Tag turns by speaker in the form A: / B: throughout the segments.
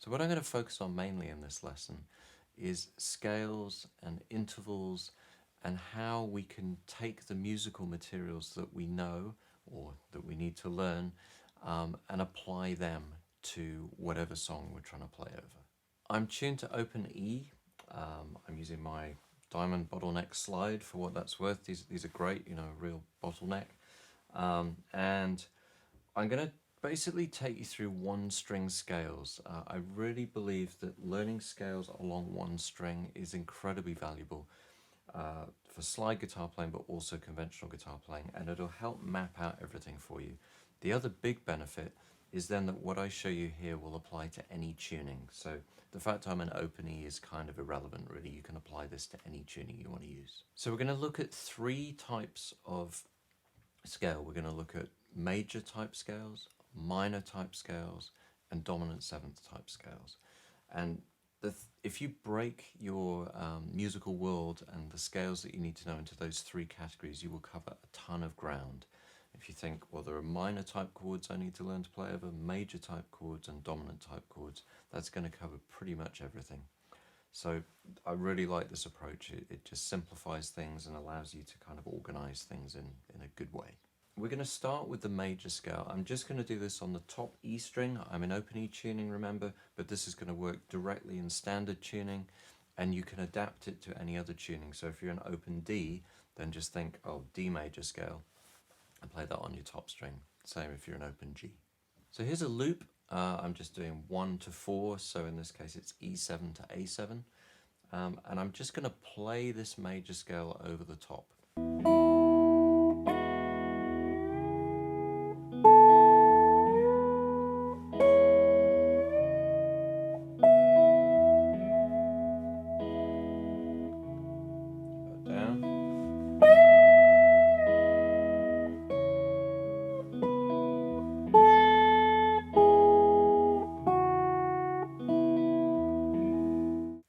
A: So what I'm going to focus on mainly in this lesson is scales and intervals and how we can take the musical materials that we know or that we need to learn and apply them to whatever song we're trying to play over. I'm tuned to open E. I'm using my diamond bottleneck slide for what that's worth. These are great, you know, real bottleneck. And I'm going to basically take you through one string scales. I really believe that learning scales along one string is incredibly valuable for slide guitar playing, but also conventional guitar playing, and it'll help map out everything for you. The other big benefit is then that what I show you here will apply to any tuning. So the fact I'm an open E is kind of irrelevant, really. You can apply this to any tuning you want to use. So we're going to look at three types of scale. We're going to look at major type scales, minor type scales, and dominant seventh type scales. And if you break your musical world and the scales that you need to know into those three categories, you will cover a ton of ground. If you think, well, there are minor type chords I need to learn to play over, major type chords and dominant type chords, that's going to cover pretty much everything. So I really like this approach. It just simplifies things and allows you to kind of organize things in a good way. We're going to start with the major scale. I'm just going to do this on the top E string. I'm in open E tuning, remember, but this is going to work directly in standard tuning, and you can adapt it to any other tuning. So if you're in open D, then just think, oh, D major scale, and play that on your top string. Same if you're in open G. So here's a loop. I'm just doing 1 to 4, so in this case it's E7 to A7. And I'm just going to play this major scale over the top.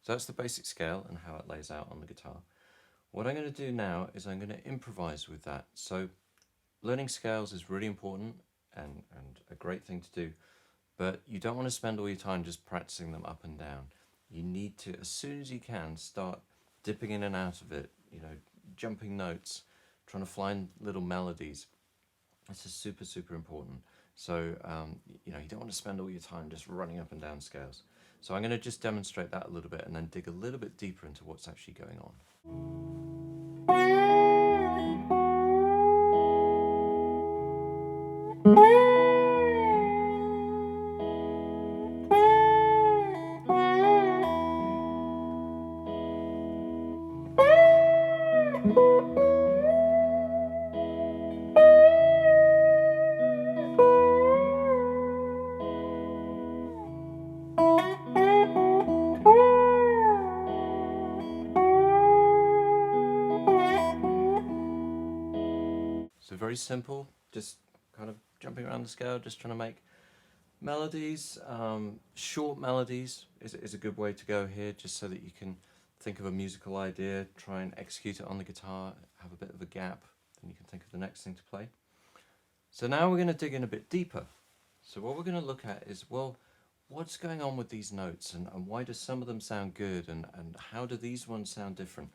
A: So that's the basic scale and how it lays out on the guitar. What I'm going to do now is I'm going to improvise with that. So learning scales is really important and a great thing to do, but you don't want to spend all your time just practicing them up and down. You need to, as soon as you can, start dipping in and out of it, you know, jumping notes, trying to find little melodies. This is super, super important. So, you know, you don't want to spend all your time just running up and down scales. So I'm going to just demonstrate that a little bit and then dig a little bit deeper into what's actually going on. So very simple, just kind of jumping around the scale, just trying to make melodies. Short melodies is a good way to go here, just so that you can think of a musical idea, try and execute it on the guitar, have a bit of a gap, then you can think of the next thing to play. So now we're going to dig in a bit deeper. So what we're going to look at is, well, what's going on with these notes and why do some of them sound good and how do these ones sound different?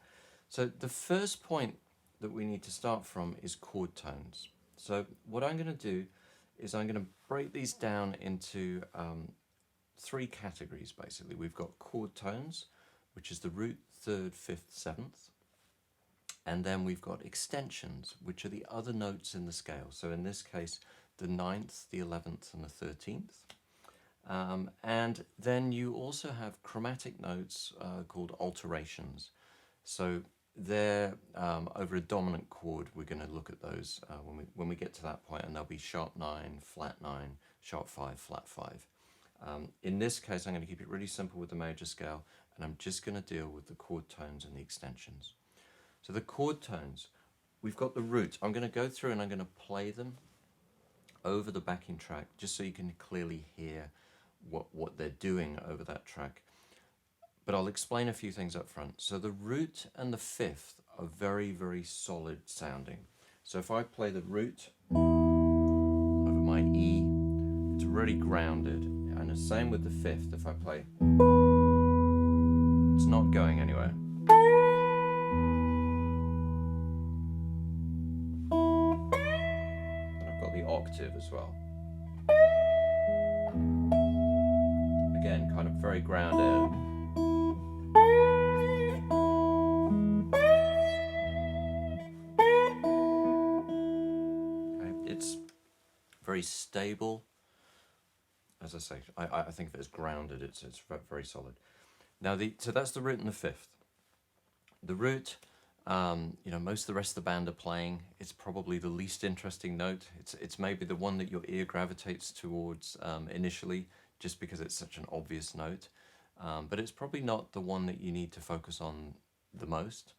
A: So the first point that we need to start from is chord tones. So what I'm going to do is I'm going to break these down into three categories, basically. We've got chord tones, which is the root, third, fifth, seventh. And then we've got extensions, which are the other notes in the scale. So in this case, the 9th, the 11th, and the 13th. And then you also have chromatic notes called alterations. So they're over a dominant chord. We're going to look at those when we get to that point, and they'll be sharp 9, flat 9, sharp 5, flat 5. In this case, I'm going to keep it really simple with the major scale, and I'm just going to deal with the chord tones and the extensions. So the chord tones, we've got the root. I'm going to go through and I'm going to play them over the backing track, just so you can clearly hear what they're doing over that track. But I'll explain a few things up front. So the root and the fifth are very, very solid sounding. So if I play the root over my E, it's really grounded. And And the same with the fifth. If I play, it's not going anywhere. And I've got the octave as well. Again, kind of very grounded. Okay. It's very stable. As I say, I think of it as grounded. It's very solid. Now, so that's the root and the fifth. The root, you know, most of the rest of the band are playing. It's probably the least interesting note. It's maybe the one that your ear gravitates towards initially, just because it's such an obvious note. But it's probably not the one that you need to focus on the most.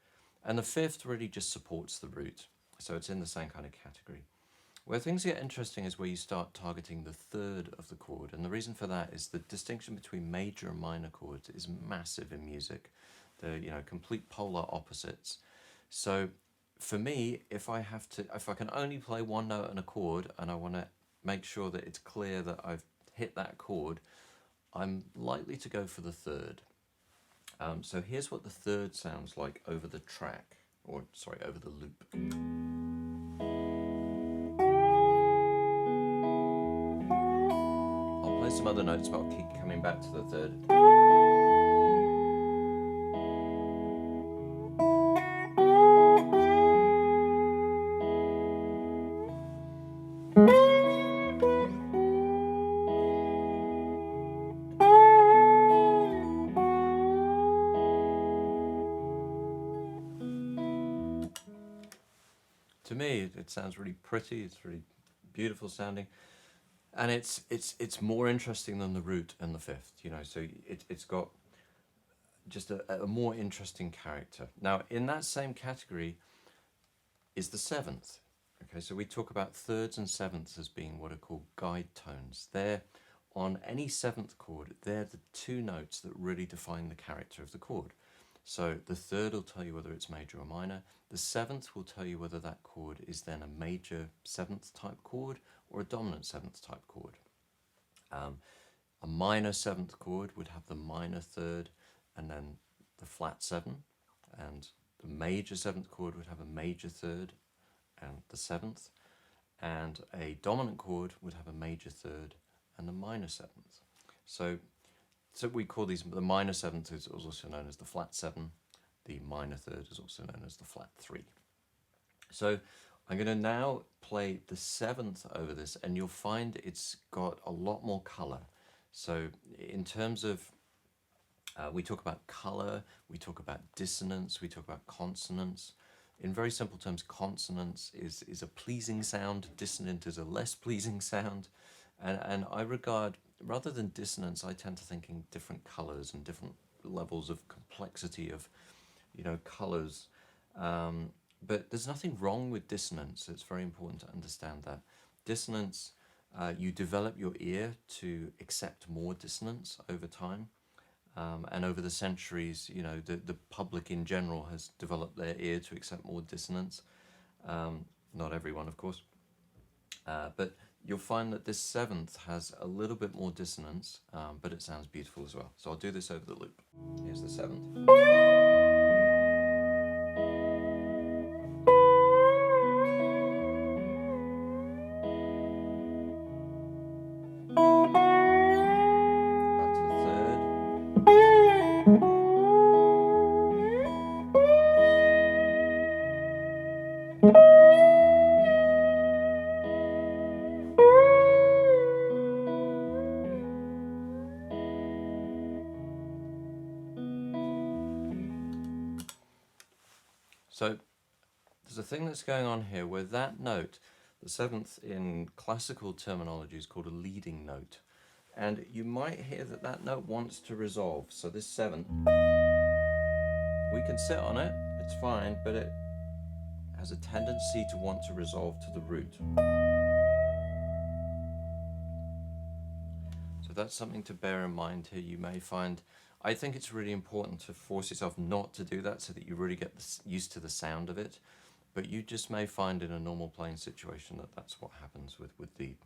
A: And the fifth really just supports the root. So it's in the same kind of category. Where things get interesting is where you start targeting the third of the chord. And the reason for that is the distinction between major and minor chords is massive in music. They're, you know, complete polar opposites. So for me, if I can only play one note and a chord, and I want to make sure that it's clear that I've hit that chord, I'm likely to go for the third. So here's what the third sounds like over the track, or sorry, over the loop. I'll play some other notes, but I'll keep coming back to the third. To me, it sounds really pretty. It's really beautiful sounding, and it's more interesting than the root and the fifth. You know, so it's got just a more interesting character. Now, in that same category is the seventh. Okay, so we talk about thirds and sevenths as being what are called guide tones. They're on any seventh chord. They're the two notes that really define the character of the chord. So the third will tell you whether it's major or minor. The seventh will tell you whether that chord is then a major seventh type chord or a dominant seventh type chord. A minor seventh chord would have the minor third and then the flat seven, and the major seventh chord would have a major third and the seventh, and a dominant chord would have a major third and the minor seventh. So we call these, the minor seventh is also known as the flat seven, the minor third is also known as the flat three. So I'm going to now play the seventh over this, and you'll find it's got a lot more color. So in terms of, we talk about color, we talk about dissonance, we talk about consonance. In very simple terms, consonance is a pleasing sound, dissonant is a less pleasing sound. And I regard, rather than dissonance, I tend to think in different colors and different levels of complexity of, you know, colors. But there's nothing wrong with dissonance. It's very important to understand that. Dissonance, you develop your ear to accept more dissonance over time. And over the centuries, you know, the public in general has developed their ear to accept more dissonance. Not everyone, of course. But you'll find that this seventh has a little bit more dissonance, but it sounds beautiful as well. So I'll do this over the loop. Here's the seventh. Back to the third. So there's a thing that's going on here where that note, the seventh in classical terminology, is called a leading note. And you might hear that that note wants to resolve. So this seventh, we can sit on it, it's fine, but it has a tendency to want to resolve to the root. So that's something to bear in mind here. You may find, I think it's really important to force yourself not to do that so that you really get used to the sound of it. But you just may find in a normal playing situation that that's what happens with the,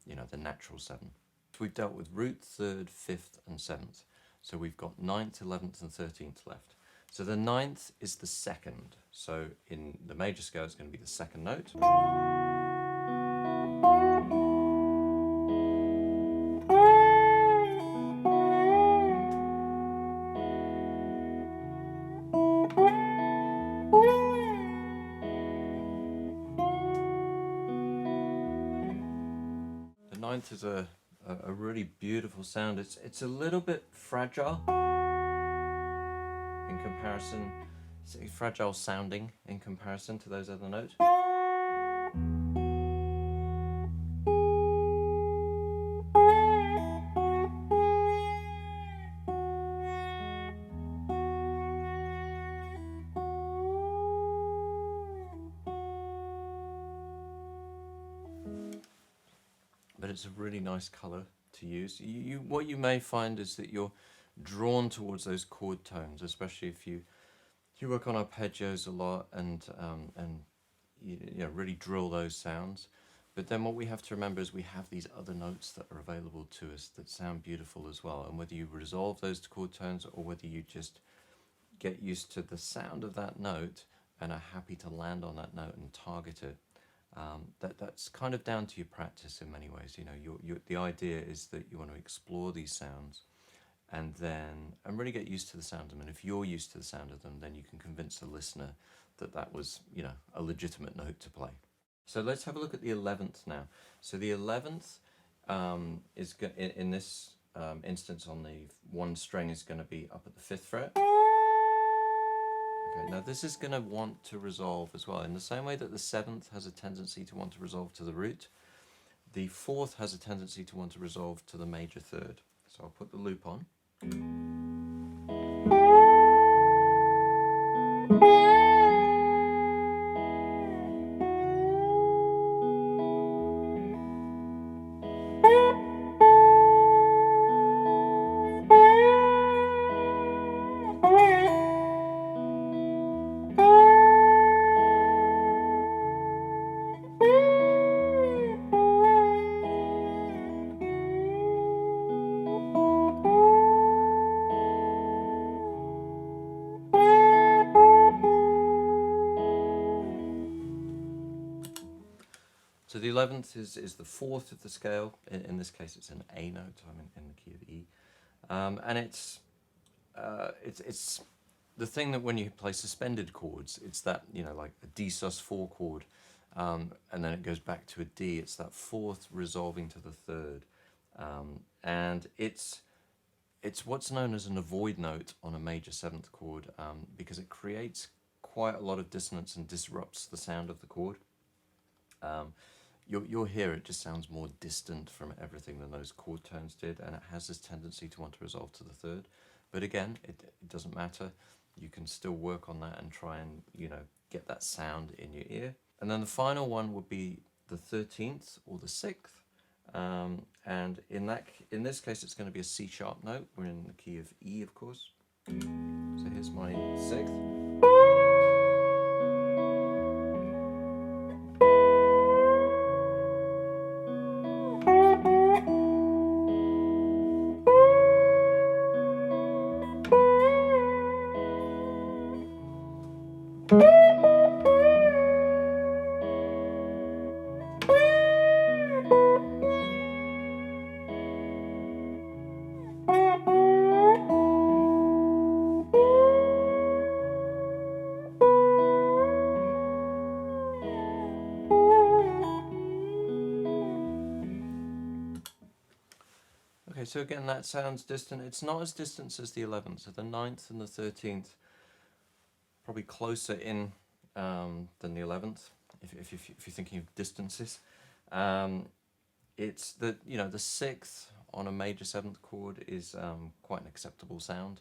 A: you know, the natural seven. We've dealt with root, third, fifth, and seventh. So we've got 9th, 11th, and 13th left. So the 9th is the second. So in the major scale, it's going to be the second note. The 9th is a really beautiful sound. It's a little bit fragile in comparison, it's fragile sounding in comparison to those other notes. But it's a really nice colour to use. What you may find is that you're drawn towards those chord tones, especially if you work on arpeggios a lot and you know, really drill those sounds. But then what we have to remember is we have these other notes that are available to us that sound beautiful as well. And whether you resolve those chord tones or whether you just get used to the sound of that note and are happy to land on that note and target it, that's kind of down to your practice in many ways. You know, the idea is that you want to explore these sounds and really get used to the sound of them. And if you're used to the sound of them, then you can convince the listener that that was, you know, a legitimate note to play. So let's have a look at the 11th now. So the 11th is in this instance on the one string is going to be up at the 5th fret. Okay, now this is going to want to resolve as well. In the same way that the 7th has a tendency to want to resolve to the root, the 4th has a tendency to want to resolve to the major third. So I'll put the loop on. So the 11th is the 4th of the scale. In this case, it's an A note. I'm in the key of E, and it's the thing that when you play suspended chords, it's that, you know, like a D sus4 chord, and then it goes back to a D. It's that 4th resolving to the 3rd, and it's what's known as an avoid note on a major 7th chord, because it creates quite a lot of dissonance and disrupts the sound of the chord. You'll hear it just sounds more distant from everything than those chord tones did, and it has this tendency to want to resolve to the 3rd. But again, it doesn't matter. You can still work on that and try and, you know, get that sound in your ear. And then the final one would be the 13th or the 6th. And in this case, it's going to be a C sharp note. We're in the key of E, of course. So here's my 6th. Okay, so again, that sounds distant. It's not as distant as the 11th. So the 9th and the 13th, probably closer in than the 11th, if you're thinking of distances. It's the, you know, the 6th on a major 7th chord is quite an acceptable sound.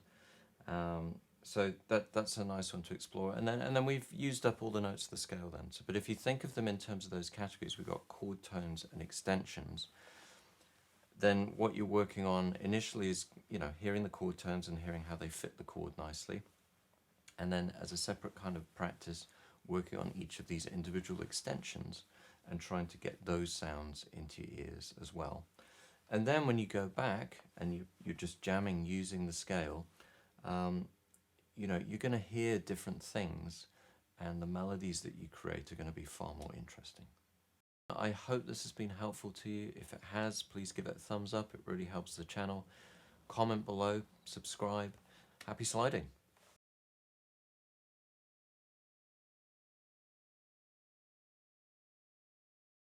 A: So that's a nice one to explore. And then we've used up all the notes of the scale then. So, but if you think of them in terms of those categories, we've got chord tones and extensions. Then what you're working on initially is, you know, hearing the chord tones and hearing how they fit the chord nicely. And then as a separate kind of practice, working on each of these individual extensions and trying to get those sounds into your ears as well. And then when you go back and you're just jamming using the scale, you know, you're going to hear different things, and the melodies that you create are going to be far more interesting. I hope this has been helpful to you. If it has, please give it a thumbs up. It really helps the channel. Comment below, subscribe. Happy sliding.